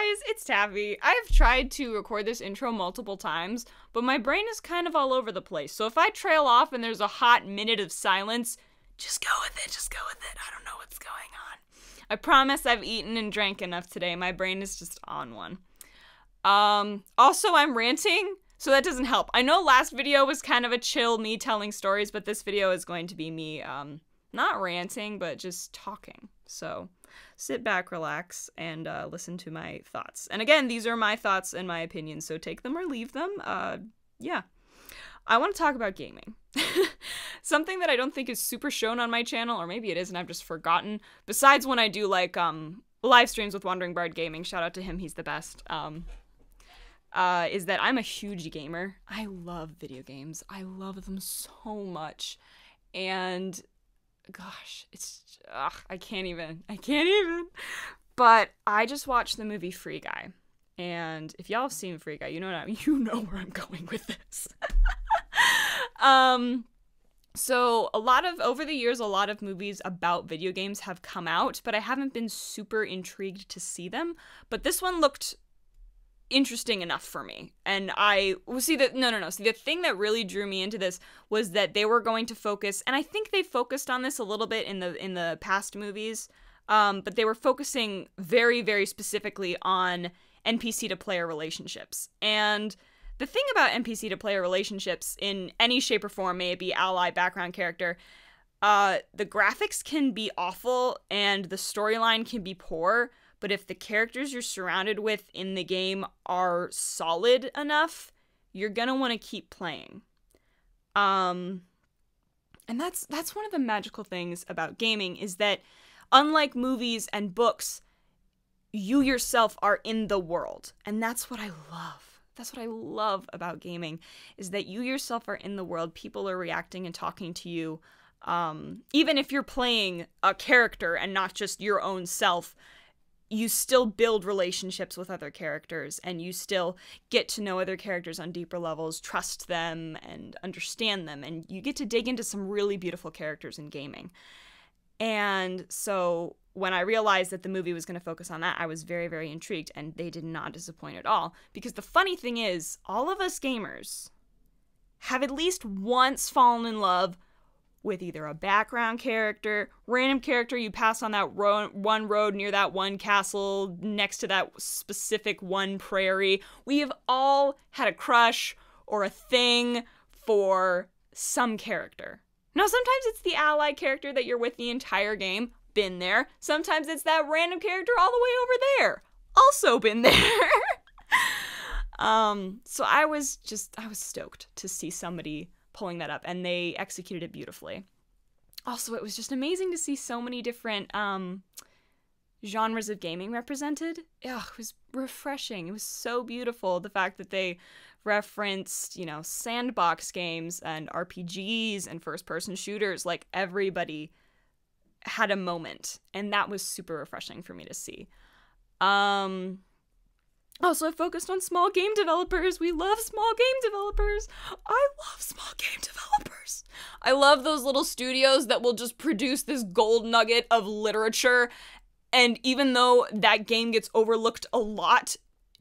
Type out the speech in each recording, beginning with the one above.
guys, it's Taffy. I've tried to record this intro multiple times, but my brain is kind of all over the place. So if I trail off and there's a hot minute of silence, just go with it, I don't know what's going on. I promise I've eaten and drank enough today. My brain is just on one. Also, I'm ranting, so that doesn't help. I know last video was kind of a chill me telling stories, but this video is going to be me, not ranting, but just talking. So sit back, relax, and listen to my thoughts. And again, these are my thoughts and my opinions, so take them or leave them. Yeah. I want to talk about gaming. Something that I don't think is super shown on my channel, or maybe it is and I've just forgotten, besides when I do, like, live streams with Wandering Bard Gaming, shout out to him, he's the best, is that I'm a huge gamer. I love video games. I love them so much. And gosh, it's, I can't even. But I just watched the movie Free Guy. And if y'all have seen Free Guy, you know where I'm going with this. So over the years, a lot of movies about video games have come out, but I haven't been super intrigued to see them. But this one looked interesting enough for me. And the thing that really drew me into this was that they were going to focus, and I think they focused on this a little bit in the past movies, but they were focusing very, very specifically on NPC to player relationships. And the thing about NPC to player relationships in any shape or form, may it be ally, background character, the graphics can be awful and the storyline can be poor. But if the characters you're surrounded with in the game are solid enough, you're gonna want to keep playing. And that's one of the magical things about gaming, is that unlike movies and books, you yourself are in the world. And that's what I love. That's what I love about gaming, is that you yourself are in the world. People are reacting and talking to you. Even if you're playing a character and not just your own self, you still build relationships with other characters, and you still get to know other characters on deeper levels, trust them, and understand them, and you get to dig into some really beautiful characters in gaming. And so when I realized that the movie was going to focus on that, I was very, very intrigued, and they did not disappoint at all. Because the funny thing is, all of us gamers have at least once fallen in love with either a background character, random character you pass on that one road near that one castle, next to that specific one prairie. We have all had a crush or a thing for some character. Now, sometimes it's the ally character that you're with the entire game. Been there. Sometimes it's that random character all the way over there. Also been there. So I was stoked to see somebody pulling that up, and they executed it beautifully. Also, it was just amazing to see so many different genres of gaming represented. Ugh, it was refreshing. It was so beautiful, the fact that they referenced, sandbox games and RPGs and first-person shooters. Like, everybody had a moment, and that was super refreshing for me to see. Also, focused on small game developers. We love small game developers. I love small game developers. I love those little studios that will just produce this gold nugget of literature, and even though that game gets overlooked a lot,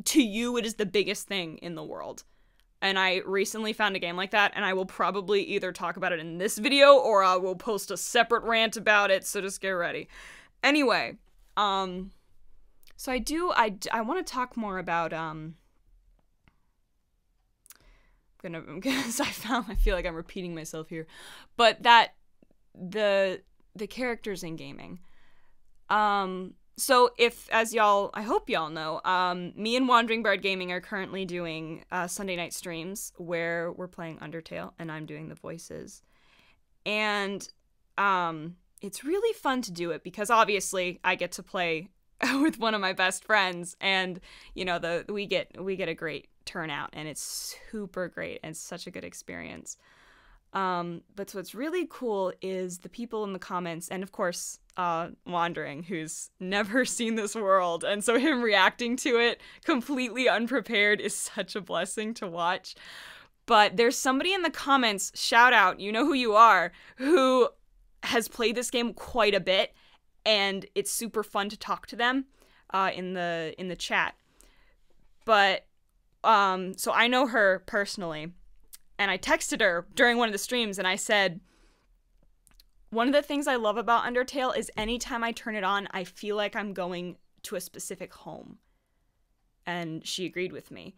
to you it is the biggest thing in the world. And I recently found a game like that, and I will probably either talk about it in this video or I will post a separate rant about it, so just get ready. Anyway, so I want to talk more about, I feel like I'm repeating myself here, but the characters in gaming. So I hope y'all know, me and Wandering Bard Gaming are currently doing Sunday night streams where we're playing Undertale and I'm doing the voices. And it's really fun to do it because obviously I get to play with one of my best friends, and we get a great turnout, and it's super great and it's such a good experience. But what's really cool is the people in the comments, and of course, Wandering, who's never seen this world, and so him reacting to it completely unprepared is such a blessing to watch. But there's somebody in the comments, shout out, you know who you are, who has played this game quite a bit, and it's super fun to talk to them in the chat. But so I know her personally, and I texted her during one of the streams and I said, one of the things I love about Undertale is anytime I turn it on, I feel like I'm going to a specific home. And she agreed with me.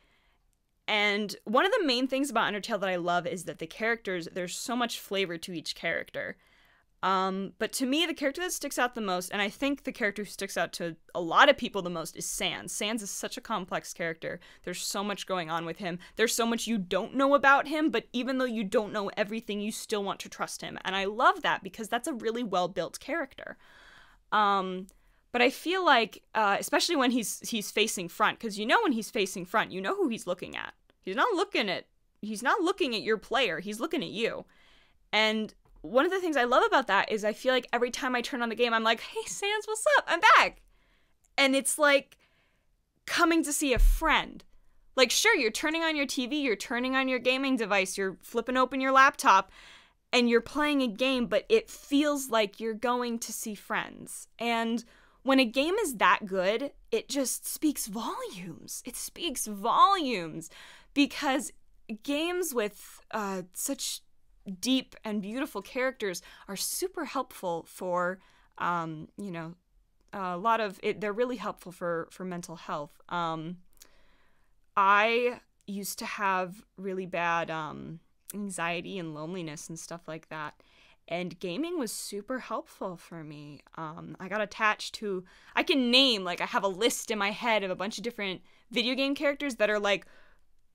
And one of the main things about Undertale that I love is that the characters, there's so much flavor to each character. But to me, the character that sticks out the most, and I think the character who sticks out to a lot of people the most, is Sans. Sans is such a complex character. There's so much going on with him. There's so much you don't know about him, but even though you don't know everything, you still want to trust him. And I love that because that's a really well-built character. But I feel like, especially when he's facing front, because you know when he's facing front, you know who he's looking at. He's not looking at your player. He's looking at you. And one of the things I love about that is I feel like every time I turn on the game, I'm like, hey, Sans, what's up? I'm back. And it's like coming to see a friend. Like, sure, you're turning on your TV, you're turning on your gaming device, you're flipping open your laptop, and you're playing a game, but it feels like you're going to see friends. And when a game is that good, it just speaks volumes. It speaks volumes because games with such deep and beautiful characters are super helpful for, a lot of it. They're really helpful for mental health. I used to have really bad anxiety and loneliness and stuff like that. And gaming was super helpful for me. I got attached to, I can name, like, I have a list in my head of a bunch of different video game characters that are, like,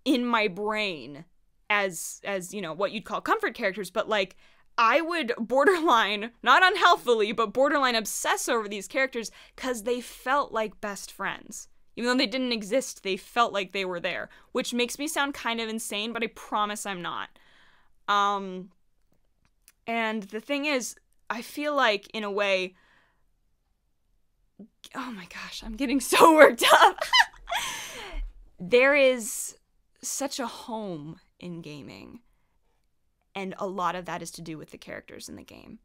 in my brain as what you'd call comfort characters. But, like, I would borderline, not unhealthily, but borderline obsess over these characters because they felt like best friends. Even though they didn't exist, they felt like they were there. Which makes me sound kind of insane, but I promise I'm not. And the thing is, I feel like, in a way, oh my gosh, I'm getting so worked up. There is such a home in gaming, and a lot of that is to do with the characters in the game.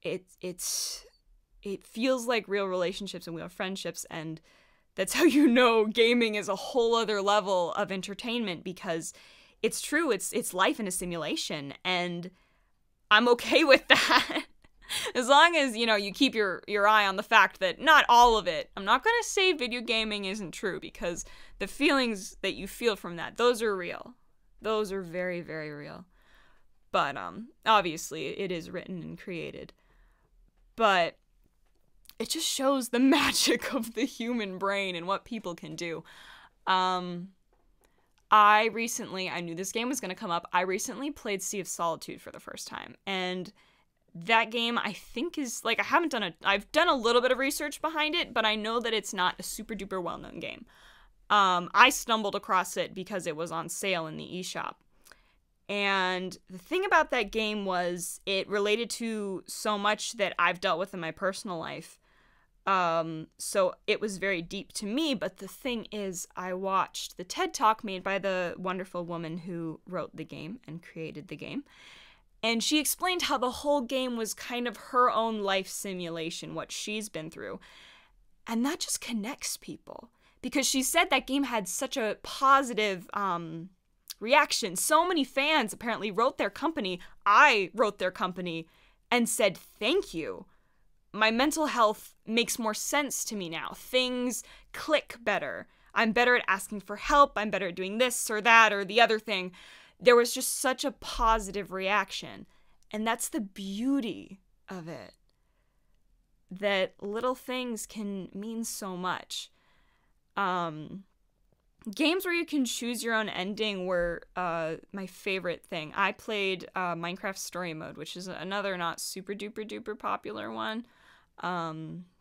It feels like real relationships and real friendships, and that's how you know gaming is a whole other level of entertainment, because it's true, it's life in a simulation, and I'm okay with that. As long as, you keep your eye on the fact that not all of it, I'm not going to say video gaming isn't true, because the feelings that you feel from that, those are real. Those are very, very real. But, obviously, it is written and created. But it just shows the magic of the human brain and what people can do. I knew this game was going to come up. I recently played Sea of Solitude for the first time. And that game, I think, is, like, I've done a little bit of research behind it, but I know that it's not a super duper well-known game. I stumbled across it because it was on sale in the eShop. And the thing about that game was it related to so much that I've dealt with in my personal life. So it was very deep to me, but the thing is, I watched the TED Talk made by the wonderful woman who wrote the game and created the game. And she explained how the whole game was kind of her own life simulation, what she's been through. And that just connects people. Because she said that game had such a positive reaction. So many fans apparently wrote their company. I wrote their company and said, thank you. My mental health makes more sense to me now. Things click better. I'm better at asking for help. I'm better at doing this or that or the other thing. There was just such a positive reaction. And that's the beauty of it. That little things can mean so much. Games where you can choose your own ending were my favorite thing. I played Minecraft Story Mode, which is another not super duper duper popular one.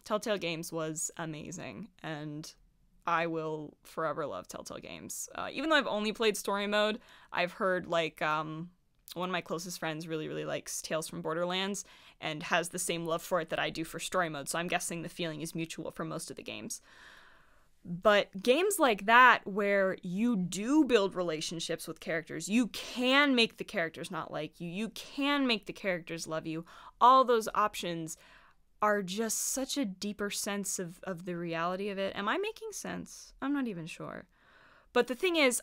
Telltale Games was amazing, and I will forever love Telltale Games. Even though I've only played Story Mode, I've heard, like, one of my closest friends really, really likes Tales from Borderlands and has the same love for it that I do for Story Mode, so I'm guessing the feeling is mutual for most of the games. But games like that, where you do build relationships with characters, you can make the characters not like you, you can make the characters love you, all those options are just such a deeper sense of the reality of it. Am I making sense? I'm not even sure. But the thing is,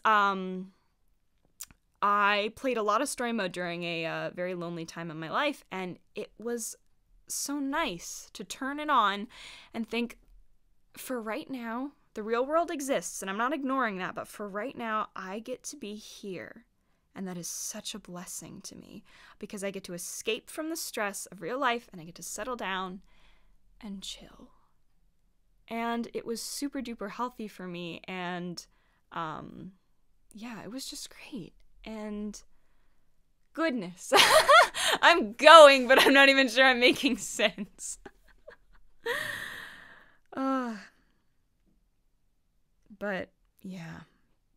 I played a lot of story mode during a very lonely time in my life, and it was so nice to turn it on and think, for right now, the real world exists, and I'm not ignoring that, but for right now, I get to be here. And that is such a blessing to me, because I get to escape from the stress of real life, and I get to settle down and chill. And it was super duper healthy for me, and yeah, it was just great. And goodness, I'm going, but I'm not even sure I'm making sense. But yeah,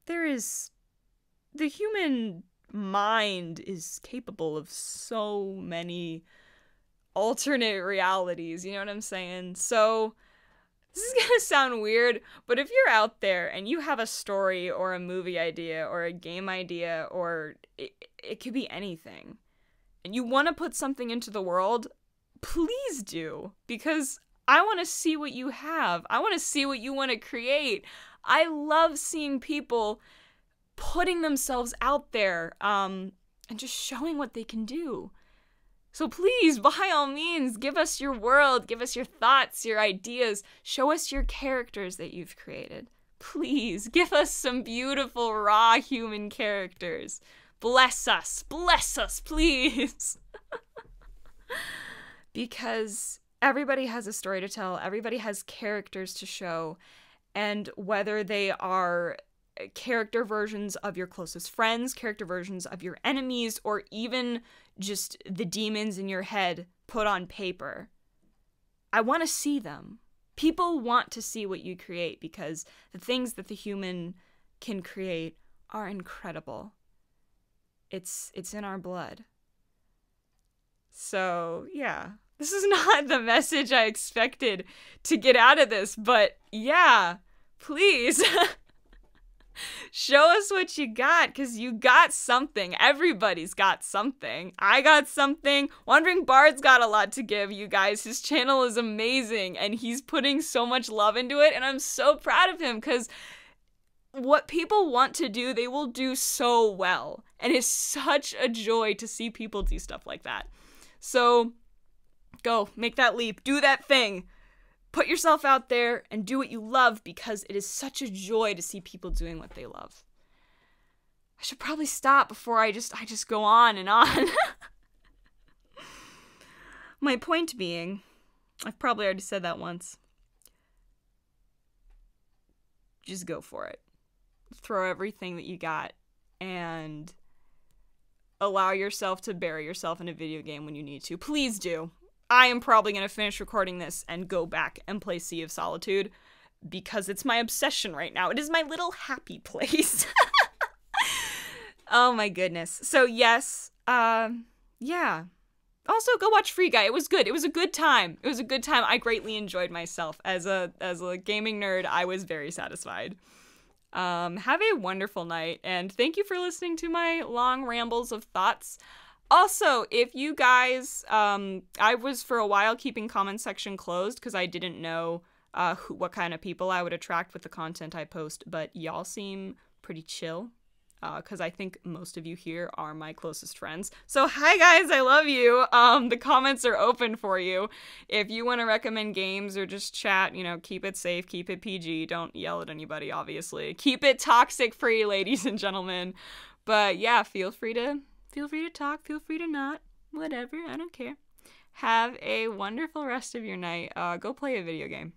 the human mind is capable of so many alternate realities, you know what I'm saying? So this is gonna sound weird, but if you're out there and you have a story or a movie idea or a game idea, or it could be anything, and you want to put something into the world, please do, because I want to see what you have. I want to see what you want to create. I love seeing people putting themselves out there and just showing what they can do. So please, by all means, give us your world, give us your thoughts, your ideas, show us your characters that you've created. Please, give us some beautiful, raw human characters. Bless us, please. Because everybody has a story to tell, everybody has characters to show, and whether they are character versions of your closest friends, character versions of your enemies, or even just the demons in your head put on paper, I want to see them. People want to see what you create, because the things that the human can create are incredible. It's in our blood. So, yeah. This is not the message I expected to get out of this, but yeah, please. Show us what you got, because you got something. Everybody's got something. I got something. Wandering Bard's got a lot to give, you guys. His channel is amazing, and he's putting so much love into it, and I'm so proud of him, because what people want to do, they will do so well. And it's such a joy to see people do stuff like that. So, go, make that leap, do that thing. Put yourself out there and do what you love, because it is such a joy to see people doing what they love. I should probably stop before I just go on and on. My point being, I've probably already said that once. Just go for it. Throw everything that you got and allow yourself to bury yourself in a video game when you need to. Please do. I am probably going to finish recording this and go back and play Sea of Solitude, because it's my obsession right now. It is my little happy place. Oh my goodness. So yes, yeah. Also, go watch Free Guy. It was good. It was a good time. It was a good time. I greatly enjoyed myself. As a gaming nerd, I was very satisfied. Have a wonderful night, and thank you for listening to my long rambles of thoughts. Also, if you guys, I was for a while keeping comment section closed because I didn't know what kind of people I would attract with the content I post, but y'all seem pretty chill, because I think most of you here are my closest friends. So hi guys, I love you. The comments are open for you. If you want to recommend games or just chat, you know, keep it safe, keep it PG, don't yell at anybody, obviously. Keep it toxic free, ladies and gentlemen. But yeah, feel free to talk, feel free to not, whatever, I don't care. Have a wonderful rest of your night. Go play a video game.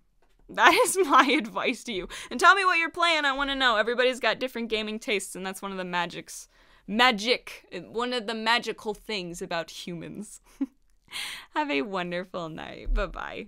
That is my advice to you. And tell me what you're playing, I want to know. Everybody's got different gaming tastes, and that's one of the one of the magical things about humans. Have a wonderful night. Bye-bye.